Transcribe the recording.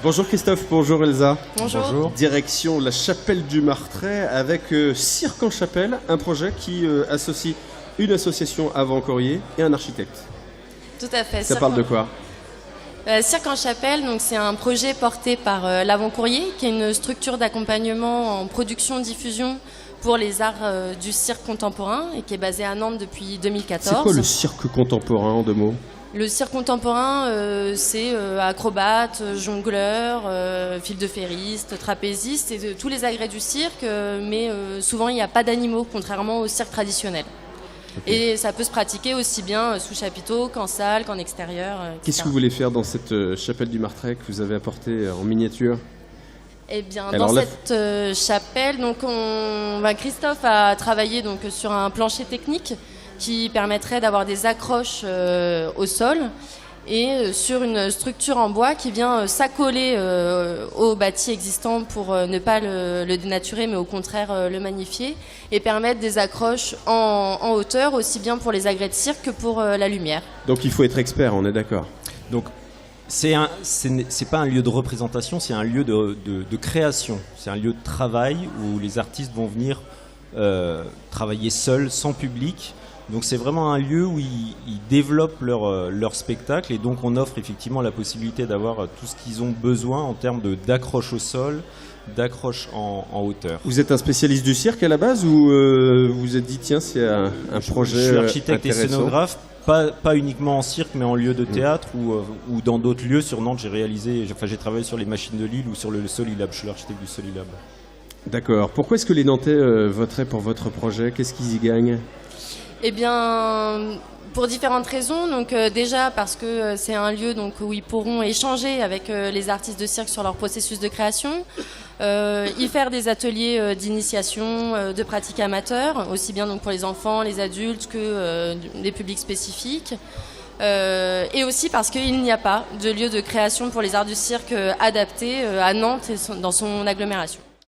Bonjour Christophe, bonjour Elsa. Bonjour. Direction la Chapelle du Martret avec Cirque en Chapelle, un projet qui associe une association avant-courrier et un architecte. Tout à fait. Ça parle de quoi? Cirque en Chapelle, donc c'est un projet porté par l'Avant-Courrier, qui est une structure d'accompagnement en production-diffusion pour les arts du cirque contemporain et qui est basé à Nantes depuis 2014. C'est quoi le cirque contemporain en deux mots? Le cirque contemporain, c'est acrobates, jongleurs, fil de ferriste, trapézistes et tous les agrès du cirque, mais souvent il n'y a pas d'animaux, contrairement au cirque traditionnel. Okay. Et ça peut se pratiquer aussi bien sous chapiteau qu'en salle, qu'en extérieur. Qu'est-ce que vous voulez faire dans cette chapelle du Martret que vous avez apportée en miniature? Eh bien, dans cette chapelle, donc Christophe a travaillé donc sur un plancher technique qui permettrait d'avoir des accroches au sol et sur une structure en bois qui vient s'accoler au bâti existant pour ne pas le dénaturer mais au contraire le magnifier et permettre des accroches en hauteur aussi bien pour les agrès de cirque que pour la lumière. Donc il faut être expert, on est d'accord. Donc c'est pas un lieu de représentation, c'est un lieu de création, c'est un lieu de travail où les artistes vont venir travailler seuls, sans public. Donc c'est vraiment un lieu où ils développent leur spectacle et donc on offre effectivement la possibilité d'avoir tout ce qu'ils ont besoin en termes d'accroche au sol, d'accroche en hauteur. Vous êtes un spécialiste du cirque à la base ou vous êtes dit tiens c'est un projet Je suis architecte et scénographe, pas uniquement en cirque mais en lieu de théâtre ou dans d'autres lieux. Sur Nantes j'ai travaillé sur les machines de Lille ou sur le Solilab, je suis l'architecte du Solilab. D'accord. Pourquoi est-ce que les Nantais voteraient pour votre projet? Qu'est-ce qu'ils y gagnent? Eh bien, pour différentes raisons. Donc déjà parce que c'est un lieu donc où ils pourront échanger avec les artistes de cirque sur leur processus de création, y faire des ateliers d'initiation, de pratique amateur, aussi bien donc pour les enfants, les adultes que des publics spécifiques. Et aussi parce qu'il n'y a pas de lieu de création pour les arts du cirque adapté à Nantes et dans son agglomération.